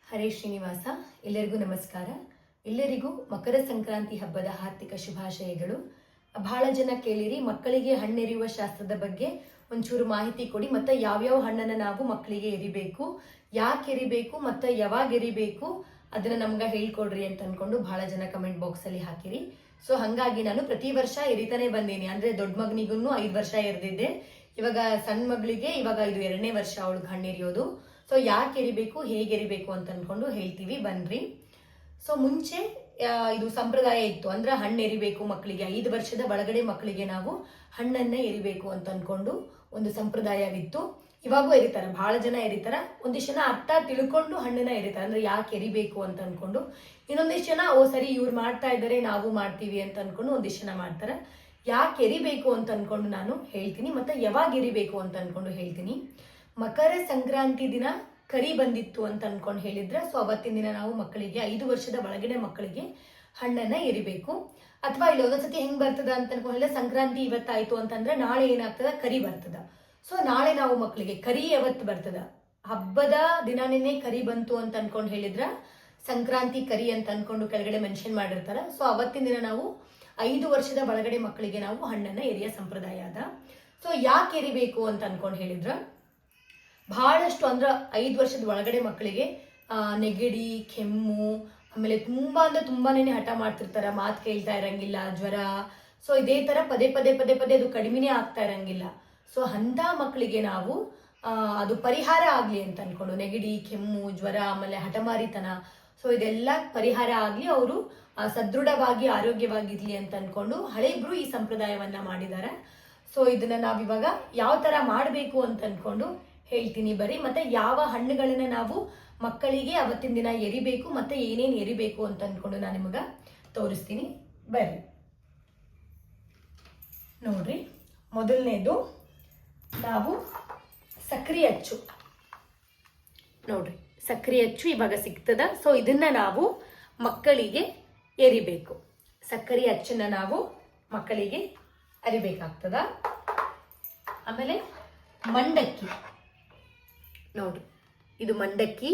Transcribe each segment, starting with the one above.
ಹರೇ ಶ್ರೀನಿವಾಸ. ಎಲ್ಲರಿಗೂ ನಮಸ್ಕಾರ. ಎಲ್ಲರಿಗೂ ಮಕರ ಸಂಕ್ರಾಂತಿ ಹಬ್ಬದ ಹಾರ್ದಿಕ ಶುಭಾಶಯಗಳು. ಬಹಳ ಜನ ಕೇಳಿರಿ ಮಕ್ಕಳಿಗೆ ಹಣ್ಣೆರಿಯುವ ಶಾಸ್ತ್ರದ ಬಗ್ಗೆ ಒಂಚೂರು ಮಾಹಿತಿ ಕೊಡಿ, ಮತ್ತು ಯಾವ್ಯಾವ ಹಣ್ಣನ್ನು ನಾವು ಮಕ್ಕಳಿಗೆ ಎರಿಬೇಕು, ಯಾಕೆ ಎರಿಬೇಕು ಮತ್ತು ಯಾವಾಗ ಎರಿಬೇಕು ಅದನ್ನ ನಮ್ಗೆ ಹೇಳ್ಕೊಡ್ರಿ ಅಂತ ಅನ್ಕೊಂಡು ಬಹಳ ಜನ ಕಮೆಂಟ್ ಬಾಕ್ಸ್ ಅಲ್ಲಿ ಹಾಕಿರಿ. ಸೊ ಹಾಗಾಗಿ ನಾನು ಪ್ರತಿ ವರ್ಷ ಎರಿತಾನೆ ಬಂದೀನಿ. ಅಂದ್ರೆ ದೊಡ್ಡ ಮಗನಿಗೂ 5 ವರ್ಷ ಎರೆದಿದ್ದೆ, ಇವಾಗ ಸಣ್ಣ ಮಗಳಿಗೆ ಇವಾಗ ಇದು 2ನೇ ವರ್ಷ ಅವಳಿಗೆ ಹಣ್ಣೆರಿಯೋದು. ಸೊ ಯಾಕೆ ಎರಿಬೇಕು, ಹೇಗೆ ಎರಿಬೇಕು ಅಂತ ಅನ್ಕೊಂಡು ಹೇಳ್ತೀವಿ ಬನ್ರಿ. ಸೊ ಮುಂಚೆ ಇದು ಸಂಪ್ರದಾಯ ಇತ್ತು, ಅಂದ್ರೆ ಹಣ್ಣು ಎರಿಬೇಕು ಮಕ್ಕಳಿಗೆ, 5 ವರ್ಷದ ಒಳಗಡೆ ಮಕ್ಕಳಿಗೆ ನಾವು ಹಣ್ಣನ್ನ ಎರಿಬೇಕು ಅಂತ ಅನ್ಕೊಂಡು ಒಂದು ಸಂಪ್ರದಾಯವಿತ್ತು. ಇವಾಗೂ ಎರಿತಾರ, ಬಹಳ ಜನ ಎರಿತಾರ. ಒಂದಿಷ್ಟು ಜನ ಅರ್ಥ ತಿಳ್ಕೊಂಡು ಹಣ್ಣನ್ನ ಎರಿತಾರ, ಅಂದ್ರೆ ಯಾಕೆ ಎರಿಬೇಕು ಅಂತ ಅನ್ಕೊಂಡು. ಇನ್ನೊಂದಿಷ್ಟು ಜನ ಸರಿ ಇವ್ರು ಮಾಡ್ತಾ ಇದ್ದಾರೆ ನಾವು ಮಾಡ್ತೀವಿ ಅಂತ ಅನ್ಕೊಂಡು ಒಂದಿಷ್ಟು ಜನ ಮಾಡ್ತಾರ. ಯಾಕೆ ಎರಿಬೇಕು ಅಂತ ಅನ್ಕೊಂಡು ನಾನು ಹೇಳ್ತೀನಿ, ಮತ್ತೆ ಯಾವಾಗ ಎರಿಬೇಕು ಅಂತ ಅನ್ಕೊಂಡು ಹೇಳ್ತೀನಿ. ಮಕರ ಸಂಕ್ರಾಂತಿ ದಿನ ಕರಿ ಬಂದಿತ್ತು ಅಂತ ಅನ್ಕೊಂಡು ಹೇಳಿದ್ರೆ, ಸೊ ಅವತ್ತಿನ ದಿನ ನಾವು ಮಕ್ಕಳಿಗೆ 5 ವರ್ಷದ ಒಳಗಡೆ ಮಕ್ಕಳಿಗೆ ಹಣ್ಣನ್ನ ಎರಿಬೇಕು. ಅಥವಾ ಇಲ್ಲಿ ಒಂದೊಂದ್ಸತಿ ಹೆಂಗ್ ಬರ್ತದ ಅಂತ ಅನ್ಕೊಂಡಿಲ್ಲ, ಸಂಕ್ರಾಂತಿ ಇವತ್ತಾಯ್ತು ಅಂತಂದ್ರೆ ನಾಳೆ ಏನಾಗ್ತದ, ಕರಿ ಬರ್ತದ. ಸೊ ನಾಳೆ ನಾವು ಮಕ್ಕಳಿಗೆ ಕರಿ ಯಾವತ್ತು ಬರ್ತದ, ಹಬ್ಬದ ದಿನಾನೇ ಕರಿ ಬಂತು ಅಂತ ಅನ್ಕೊಂಡು ಹೇಳಿದ್ರ ಸಂಕ್ರಾಂತಿ ಕರಿ ಅಂತ ಅನ್ಕೊಂಡು ಕೆಳಗಡೆ ಮೆನ್ಷನ್ ಮಾಡಿರ್ತಾರ. ಸೊ ಅವತ್ತಿನ ದಿನ ನಾವು 5 ವರ್ಷದ ಒಳಗಡೆ ಮಕ್ಕಳಿಗೆ ನಾವು ಹಣ್ಣನ್ನ ಎರಿಯ ಸಂಪ್ರದಾಯ ಅದ. ಸೊ ಯಾಕೆ ಎರಿಬೇಕು ಅಂತ ಅನ್ಕೊಂಡು ಹೇಳಿದ್ರ, ಬಹಳಷ್ಟು ಅಂದ್ರೆ 5 ವರ್ಷದ ಒಳಗಡೆ ಮಕ್ಕಳಿಗೆ ನೆಗಡಿ, ಕೆಮ್ಮು, ಆಮೇಲೆ ತುಂಬಾ ಅಂದ್ರೆ ತುಂಬಾನೇ ಹಠ ಮಾಡ್ತಿರ್ತಾರ, ಮಾತು ಕೇಳ್ತಾ ಇರಂಗಿಲ್ಲ, ಜ್ವರ. ಸೊ ಇದೇ ತರ ಪದೇ ಪದೇ ಪದೇ ಪದೇ ಅದು ಕಡಿಮೆನೇ ಆಗ್ತಾ ಇರಂಗಿಲ್ಲ. ಸೊ ಅಂತ ಮಕ್ಕಳಿಗೆ ನಾವು ಅದು ಪರಿಹಾರ ಆಗ್ಲಿ ಅಂತ ಅನ್ಕೊಂಡು, ನೆಗಡಿ, ಕೆಮ್ಮು, ಜ್ವರ, ಆಮೇಲೆ ಹಠಮಾರಿತನ, ಸೊ ಇದೆಲ್ಲ ಪರಿಹಾರ ಆಗ್ಲಿ, ಅವರು ಸದೃಢವಾಗಿ ಆರೋಗ್ಯವಾಗಿರ್ಲಿ ಅಂತ ಅನ್ಕೊಂಡು ಹಳೇಬ್ರು ಈ ಸಂಪ್ರದಾಯವನ್ನ ಮಾಡಿದ್ದಾರೆ. ಸೊ ಇದನ್ನ ನಾವಿವಾಗ ಯಾವ ತರ ಮಾಡಬೇಕು ಅಂತ ಅನ್ಕೊಂಡು ಹೇಳ್ತೀನಿ ಬರ್ರಿ. ಮತ್ತೆ ಯಾವ ಹಣ್ಣುಗಳನ್ನ ನಾವು ಮಕ್ಕಳಿಗೆ ಅವತ್ತಿನ ದಿನ ಎರಿಬೇಕು, ಮತ್ತೆ ಏನೇನು ಎರಿಬೇಕು ಅಂತ ಅನ್ಕೊಂಡು ನಾನು ನಿಮಗ ತೋರಿಸ್ತೀನಿ ಬರ್ರಿ. ನೋಡ್ರಿ, ಮೊದಲನೇದು ನಾವು ಸಕ್ರಿ ಅಚ್ಚು. ನೋಡ್ರಿ, ಸಕ್ರಿ ಅಚ್ಚು ಇವಾಗ ಸಿಗ್ತದ. ಸೊ ಇದನ್ನ ನಾವು ಮಕ್ಕಳಿಗೆ ಎರಿಬೇಕು. ಸಕ್ಕರೆ ಅಚ್ಚನ್ನ ನಾವು ಮಕ್ಕಳಿಗೆ ಅರಿಬೇಕಾಗ್ತದ. ಆಮೇಲೆ ಮಂಡಕ್ಕಿ. ನೋಡ್ರಿ, ಇದು ಮಂಡಕ್ಕಿ.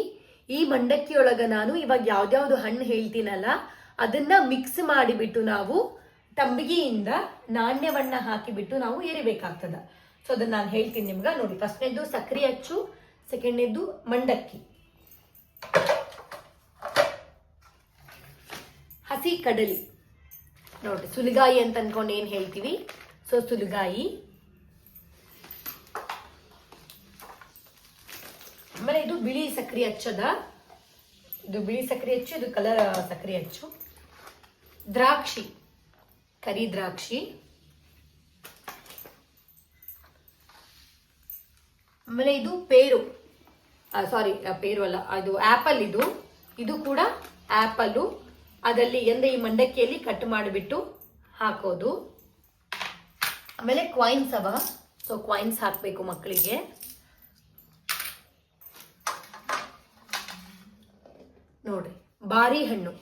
ಈ ಮಂಡಕ್ಕಿ ಒಳಗ ನಾನು ಇವಾಗ ಯಾವ್ದ್ಯಾವ್ದು ಹಣ್ಣು ಹೇಳ್ತೀನಲ್ಲ ಅದನ್ನ ಮಿಕ್ಸ್ ಮಾಡಿಬಿಟ್ಟು ನಾವು ತಂಬಿಗೆಯಿಂದ ನಾಣ್ಯವನ್ನ ಹಾಕಿಬಿಟ್ಟು ನಾವು ಎರಿಬೇಕಾಗ್ತದ. ಸೊ ಅದನ್ನ ನಾನು ಹೇಳ್ತೀನಿ ನಿಮ್ಗ. ನೋಡಿ, ಫಸ್ಟ್ನೇದ್ದು ಸಕ್ರೆ ಅಚ್ಚು, ಸೆಕೆಂಡ್ನೇದ್ದು ಮಂಡಕ್ಕಿ. ಹಸಿ ಕಡಲಿ. ನೋಡ್ರಿ, ಸುಲಿಗಾಯಿ ಅಂತ ಅನ್ಕೊಂಡು ಏನ್ ಹೇಳ್ತೀವಿ, ಸೊ ಸುಲಿಗಾಯಿ. ಆಮೇಲೆ ಇದು ಬಿಳಿ ಸಕ್ರೆ ಅಚ್ಚದ, ಇದು ಬಿಳಿ ಸಕ್ರೆ ಅಚ್ಚು, ಇದು ಕಲರ್ ಸಕ್ರೆ ಅಚ್ಚು. ದ್ರಾಕ್ಷಿ, ಕರಿ ದ್ರಾಕ್ಷಿ. ಆಮೇಲೆ ಇದು ಪೇರು, ಸಾರಿ ಪೇರು ಅಲ್ಲ, ಅದು ಆಪಲ್. ಇದು ಕೂಡ ಆಪಲ್ಲು. ಅದರಲ್ಲಿ ಅಂದ್ರೆ ಈ ಮಂಡಕ್ಕಿಯಲ್ಲಿ ಕಟ್ ಮಾಡಿಬಿಟ್ಟು ಹಾಕೋದು. ಆಮೇಲೆ ಕ್ವಾಯಿನ್ಸ್ ಅವ, ಸೊ ಕ್ವಾಯಿನ್ಸ್ ಹಾಕಬೇಕು ಮಕ್ಕಳಿಗೆ. ನೋಡ್ರಿ, ಬಾರಿ ಹಣ್ಣು.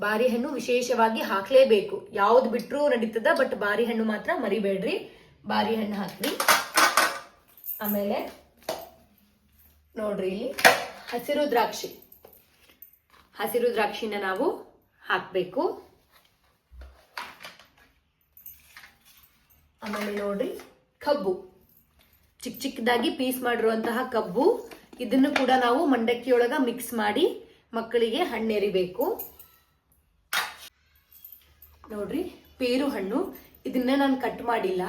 ಬಾರಿ ಹಣ್ಣು ವಿಶೇಷವಾಗಿ ಹಾಕ್ಲೇಬೇಕು, ಯಾವ್ದು ಬಿಟ್ರು ನಡೀತದ, ಬಟ್ ಬಾರಿ ಹಣ್ಣು ಮಾತ್ರ ಮರಿಬೇಡ್ರಿ, ಬಾರಿ ಹಣ್ಣು ಹಾಕ್ರಿ. ಆಮೇಲೆ ನೋಡ್ರಿ, ಇಲ್ಲಿ ಹಸಿರು ದ್ರಾಕ್ಷಿ. ಹಸಿರು ದ್ರಾಕ್ಷಿನ ನಾವು ಹಾಕಬೇಕು. ಆಮೇಲೆ ನೋಡ್ರಿ, ಕಬ್ಬು, ಚಿಕ್ಕ ಚಿಕ್ಕದಾಗಿ ಪೀಸ್ ಮಾಡಿರುವಂತಹ ಕಬ್ಬು. ಇದನ್ನು ಕೂಡ ನಾವು ಮಂಡಕ್ಕಿಯೊಳಗ ಮಿಕ್ಸ್ ಮಾಡಿ ಮಕ್ಕಳಿಗೆ ಹಣ್ಣೆರಿಬೇಕು. ನೋಡ್ರಿ, ಪೇರು ಹಣ್ಣು. ಇದನ್ನ ನಾನು ಕಟ್ ಮಾಡಿಲ್ಲ,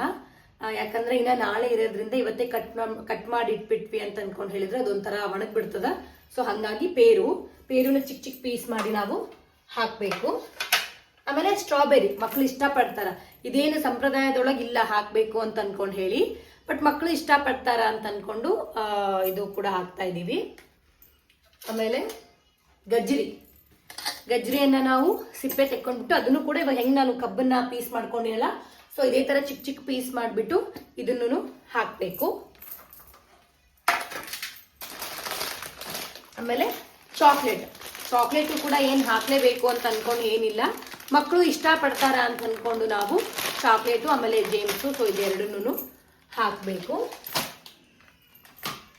ಯಾಕಂದ್ರೆ ಇನ್ನ ನಾಳೆ ಇರೋದ್ರಿಂದ ಇವತ್ತೇ ಕಟ್ ಮಾಡಿ ಇಟ್ಬಿಟ್ವಿ ಅಂತ ಅನ್ಕೊಂಡು ಹೇಳಿದ್ರೆ ಅದೊಂಥರ ಒಣಗ್ ಬಿಡ್ತದ. ಸೊ ಹಂಗಾಗಿ ಪೇರುನ ಚಿಕ್ಕ ಚಿಕ್ಕ ಪೀಸ್ ಮಾಡಿ ನಾವು ಹಾಕ್ಬೇಕು. ಆಮೇಲೆ ಸ್ಟ್ರಾಬೆರಿ, ಮಕ್ಕಳು ಇಷ್ಟಪಡ್ತಾರ. ಇದೇನು ಸಂಪ್ರದಾಯದೊಳಗೆ ಇಲ್ಲ ಹಾಕ್ಬೇಕು ಅಂತ ಅನ್ಕೊಂಡು ಹೇಳಿ, ಬಟ್ ಮಕ್ಕಳು ಇಷ್ಟಪಡ್ತಾರ ಅಂತ ಅನ್ಕೊಂಡು ಇದು ಕೂಡ ಹಾಕ್ತಾ ಇದೀವಿ. ಆಮೇಲೆ ಗಜ್ರಿಯನ್ನ ನಾವು ಸಿಪ್ಪೆ ತೆಕ್ಕೊಂಡ್ಬಿಟ್ಟು ಅದನ್ನು ಕೂಡ ಇವಾಗ ಹೆಂಗ್ ನಾನು ಕಬ್ಬನ್ನ ಪೀಸ್ ಮಾಡ್ಕೊಂಡಿರಲ್ಲ, ಸೊ ಇದೇ ತರ ಚಿಕ್ಕ ಚಿಕ್ಕ ಪೀಸ್ ಮಾಡಿಬಿಟ್ಟು ಇದನ್ನು ಹಾಕ್ಬೇಕು. ಆಮೇಲೆ ಚಾಕ್ಲೇಟು ಕೂಡ ಏನು ಹಾಕ್ಲೇಬೇಕು ಅಂತ ಅನ್ಕೊಂಡು ಏನಿಲ್ಲ, ಮಕ್ಕಳು ಇಷ್ಟಪಡ್ತಾರ ಅಂತ ಅನ್ಕೊಂಡು ನಾವು ಚಾಕ್ಲೇಟು ಆಮೇಲೆ ಜೇಮ್ಸು, ಸೊ ಇದೆರಡನ್ನೂ ಹಾಕಬೇಕು.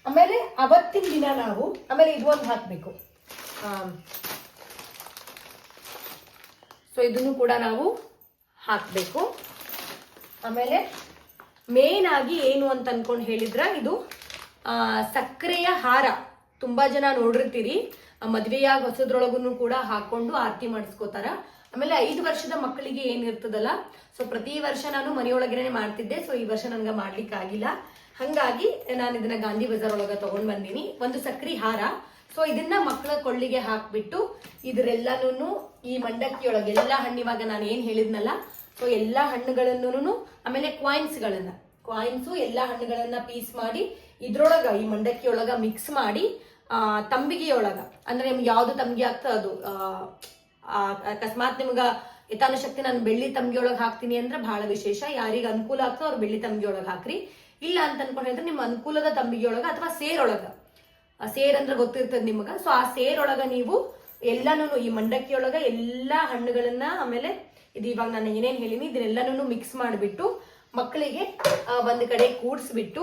ಆಮೇಲೆ ಅವತ್ತಿನ ದಿನ ನಾವು ಆಮೇಲೆ ಇದು ಒಂದು ಹಾಕಬೇಕು, ಸೊ ಇದನ್ನು ಕೂಡ ನಾವು ಹಾಕಬೇಕು. ಆಮೇಲೆ ಮೇನ್ ಆಗಿ ಏನು ಅಂತ ಅನ್ಕೊಂಡು ಹೇಳಿದ್ರ, ಇದು ಸಕ್ಕರೆಯ ಹಾರ. ತುಂಬಾ ಜನ ನೋಡಿರ್ತೀರಿ, ಮದ್ವೆಯಾಗ ಹೊಸದ್ರೊಳಗೂ ಕೂಡ ಹಾಕೊಂಡು ಆರತಿ ಮಾಡಿಸ್ಕೋತಾರ. ಆಮೇಲೆ 5 ವರ್ಷದ ಮಕ್ಕಳಿಗೆ ಏನಿರ್ತದಲ್ಲ, ಸೊ ಪ್ರತಿ ವರ್ಷ ನಾನು ಮನೆಯೊಳಗೇನೆ ಮಾಡ್ತಿದ್ದೆ. ಸೊ ಈ ವರ್ಷ ನನ್ಗೆ ಮಾಡ್ಲಿಕ್ಕೆ ಆಗಿಲ್ಲ, ಹಂಗಾಗಿ ನಾನು ಇದನ್ನ ಗಾಂಧಿ ಬಜಾರ್ ಒಳಗ ತಗೊಂಡ್ ಬಂದೀನಿ. ಒಂದು ಸಕ್ರಿ ಹಾರ. ಸೊ ಇದನ್ನ ಮಕ್ಕಳ ಕೊಳ್ಳಿಗೆ ಹಾಕ್ಬಿಟ್ಟು ಇದ್ರೆಲ್ಲಾನು ಈ ಮಂಡಕ್ಕಿಯೊಳಗೆ ಎಲ್ಲಾ ಹಣ್ಣು, ಇವಾಗ ನಾನು ಏನ್ ಹೇಳಿದ್ನಲ್ಲ, ಸೊ ಎಲ್ಲಾ ಹಣ್ಣುಗಳನ್ನು ಆಮೇಲೆ ಕಾಯಿನ್ಸು ಎಲ್ಲಾ ಹಣ್ಣುಗಳನ್ನ ಪೀಸ್ ಮಾಡಿ ಇದ್ರೊಳಗ ಈ ಮಂಡಕ್ಕಿಯೊಳಗ ಮಿಕ್ಸ್ ಮಾಡಿ ತಂಬಿಗೆಯೊಳಗ, ಅಂದ್ರೆ ನಿಮ್ಗೆ ಯಾವ್ದು ತಂಬಿಗೆ ಆಗ್ತದ ಅದು, ಅಕಸ್ಮಾತ್ ನಿಮ್ಗ ಯಥಾನ ಶಕ್ತಿ ನಾನು ಬೆಳ್ಳಿ ತಂಬಿಗೆಯೊಳಗೆ ಹಾಕ್ತೀನಿ ಅಂದ್ರೆ ಬಹಳ ವಿಶೇಷ. ಯಾರಿಗೆ ಅನುಕೂಲ ಆಗ್ತೋ ಅವ್ರು ಬೆಳ್ಳಿ ತಂಬಿಗೆಯೊಳಗೆ ಹಾಕ್ರಿ. ಇಲ್ಲ ಅಂತ ಅನ್ಕೊಂಡಿದ್ರೆ ನಿಮ್ಮ ಅನುಕೂಲದ ತಂಬಿಗೆಯೊಳಗ ಅಥವಾ ಸೇರೊಳಗ, ಸೇರ್ ಅಂದ್ರೆ ಗೊತ್ತಿರ್ತದೆ ನಿಮಗ. ಸೊ ಆ ಸೇರೊಳಗ ನೀವು ಎಲ್ಲಾನು ಈ ಮಂಡಕ್ಕಿಯೊಳಗ ಎಲ್ಲಾ ಹಣ್ಣುಗಳನ್ನ, ಆಮೇಲೆ ಇದು ಇವಾಗ ನಾನು ಏನೇನ್ ಹೇಳಿನಿ ಇದನ್ನೆಲ್ಲಾನು ಮಿಕ್ಸ್ ಮಾಡಿಬಿಟ್ಟು ಮಕ್ಕಳಿಗೆ ಒಂದ್ ಕಡೆ ಕೂಡ್ಸ್ಬಿಟ್ಟು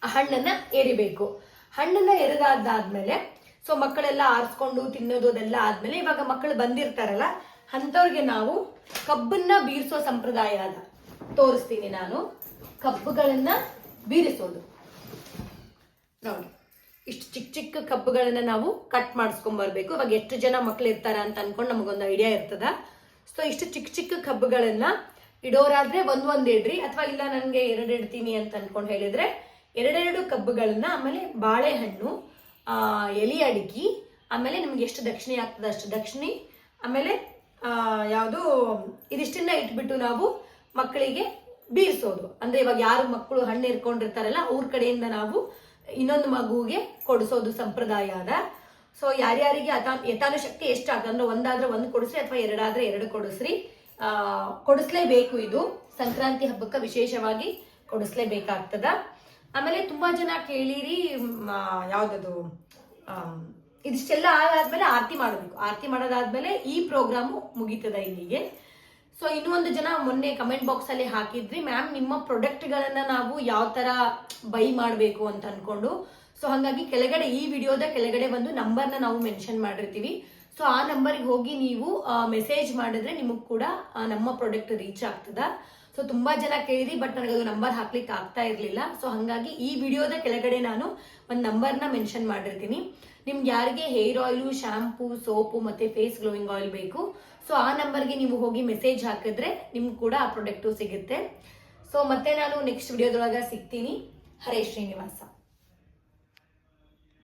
ಹಣ್ಣನ್ನ ಎರಿಬೇಕು. ಹಣ್ಣನ್ನ ಎರೆದಾದ್ಮೇಲೆ ಸೊ ಮಕ್ಕಳೆಲ್ಲ ಆರಿಸ್ಕೊಂಡು ತಿನ್ನೋದು ಅದೆಲ್ಲ ಆದ್ಮೇಲೆ, ಇವಾಗ ಮಕ್ಕಳು ಬಂದಿರ್ತಾರಲ್ಲ ಅಂತವ್ರಿಗೆ ನಾವು ಕಬ್ಬನ್ನ ಬೀರ್ಸೋ ಸಂಪ್ರದಾಯ ಅದ, ತೋರಿಸ್ತೀನಿ ನಾನು. ಕಬ್ಬುಗಳನ್ನ ಬೀರಿಸೋದು ನೋಡಿ, ಇಷ್ಟು ಚಿಕ್ಕ ಚಿಕ್ಕ ಕಬ್ಬುಗಳನ್ನ ನಾವು ಕಟ್ ಮಾಡಿಸ್ಕೊಂಡ್ ಬರ್ಬೇಕು. ಇವಾಗ ಎಷ್ಟು ಜನ ಮಕ್ಳು ಇರ್ತಾರ ಅಂತ ಅನ್ಕೊಂಡು ನಮಗೊಂದು ಐಡಿಯಾ ಇರ್ತದ. ಸೊ ಇಷ್ಟು ಚಿಕ್ಕ ಚಿಕ್ಕ ಕಬ್ಬುಗಳನ್ನ ಇಡೋರಾದ್ರೆ ಒಂದ್ ಇಡ್ರಿ, ಅಥವಾ ಇಲ್ಲ ನನ್ಗೆ 2 ಇಡ್ತೀನಿ ಅಂತ ಅನ್ಕೊಂಡು ಹೇಳಿದ್ರೆ 2 ಕಬ್ಬುಗಳನ್ನ, ಆಮೇಲೆ ಬಾಳೆಹಣ್ಣು, ಎಲೆ ಅಡಿಕೆ, ಆಮೇಲೆ ನಿಮ್ಗೆ ಎಷ್ಟು ದಕ್ಷಿಣೆ ಆಗ್ತದ ಅಷ್ಟು ದಕ್ಷಿಣೆ, ಆಮೇಲೆ ಯಾವುದು ಇದಿಷ್ಟನ್ನ ಇಟ್ಬಿಟ್ಟು ನಾವು ಮಕ್ಕಳಿಗೆ ಬೀರ್ಸೋದು. ಅಂದ್ರೆ ಇವಾಗ ಯಾರು ಮಕ್ಕಳು ಹಣ್ಣು ಇರ್ಕೊಂಡಿರ್ತಾರಲ್ಲ ಅವ್ರ ಕಡೆಯಿಂದ ನಾವು ಇನ್ನೊಂದು ಮಗುಗೆ ಕೊಡಿಸೋದು ಸಂಪ್ರದಾಯ ಅದ. ಸೊ ಯಾರ್ಯಾರಿಗೆ ಯಥಾನು ಶಕ್ತಿ ಎಷ್ಟಾಗ, ಅಂದ್ರೆ ಒಂದಾದ್ರೆ 1 ಕೊಡಿಸ್ರಿ ಅಥವಾ 2 ಆದ್ರೆ 2 ಕೊಡಿಸ್ರಿ. ಕೊಡಿಸ್ಲೇಬೇಕು. ಇದು ಸಂಕ್ರಾಂತಿ ಹಬ್ಬಕ್ಕೆ ವಿಶೇಷವಾಗಿ ಕೊಡಿಸ್ಲೇಬೇಕಾಗ್ತದ. ಆಮೇಲೆ ತುಂಬಾ ಜನ ಕೇಳಿರಿ ಯಾವ್ದದು, ಇದಿಷ್ಟೆಲ್ಲ ಆದ್ಮೇಲೆ ಆರತಿ ಮಾಡಬೇಕು. ಆರತಿ ಮಾಡೋದಾದ್ಮೇಲೆ ಈ ಪ್ರೋಗ್ರಾಮು ಮುಗೀತದ ಇಲ್ಲಿಗೆ. ಸೊ ಇನ್ನೊಂದು ಜನ ಮೊನ್ನೆ ಕಮೆಂಟ್ ಬಾಕ್ಸ್ ಅಲ್ಲಿ ಹಾಕಿದ್ರಿ, ಮ್ಯಾಮ್ ನಿಮ್ಮ ಪ್ರಾಡಕ್ಟ್ ಗಳನ್ನ ನಾವು ಯಾವ ತರ ಬೈ ಮಾಡಬೇಕು ಅಂತ ಅನ್ಕೊಂಡು. ಸೊ ಹಾಗಾಗಿ ಕೆಳಗಡೆ ಈ ವಿಡಿಯೋದ ಕೆಳಗಡೆ ಒಂದು ನಂಬರ್ನ ನಾವು ಮೆನ್ಷನ್ ಮಾಡಿರ್ತೀವಿ. ಸೊ ಆ ನಂಬರ್ಗೆ ಹೋಗಿ ನೀವು ಮೆಸೇಜ್ ಮಾಡಿದ್ರೆ ನಿಮಗ್ ಕೂಡ ನಮ್ಮ ಪ್ರಾಡಕ್ಟ್ ರೀಚ್ ಆಗ್ತದ. ಸೊ ತುಂಬಾ ಜನ ಕೇಳಿದ್ರಿ, ಬಟ್ ನನಗೆ ಅದು ನಂಬರ್ ಹಾಕ್ಲಿಕ್ಕೆ ಆಗ್ತಾ ಇರ್ಲಿಲ್ಲ. ಸೊ ಹಾಗಾಗಿ ಈ ವಿಡಿಯೋದ ಕೆಳಗಡೆ ನಾನು ಒಂದು ನಂಬರ್ನ ಮೆನ್ಷನ್ ಮಾಡಿರ್ತೀನಿ. ನಿಮ್ಗೆ ಯಾರಿಗೆ ಹೇರ್ ಆಯಿಲು, ಶಾಂಪೂ, ಸೋಪು ಮತ್ತೆ ಫೇಸ್ ಗ್ಲೋಯಿಂಗ್ ಆಯಿಲ್ ಬೇಕು, ಸೊ ಆ ನಂಬರ್ಗೆ ನೀವು ಹೋಗಿ ಮೆಸೇಜ್ ಹಾಕಿದ್ರೆ ನಿಮ್ಗೆ ಕೂಡ ಆ ಪ್ರಾಡಕ್ಟು ಸಿಗುತ್ತೆ. ಸೊ ಮತ್ತೆ ನಾನು ನೆಕ್ಸ್ಟ್ ವಿಡಿಯೋದೊಳಗ ಸಿಗ್ತೀನಿ. ಹರೇ ಶ್ರೀನಿವಾಸ.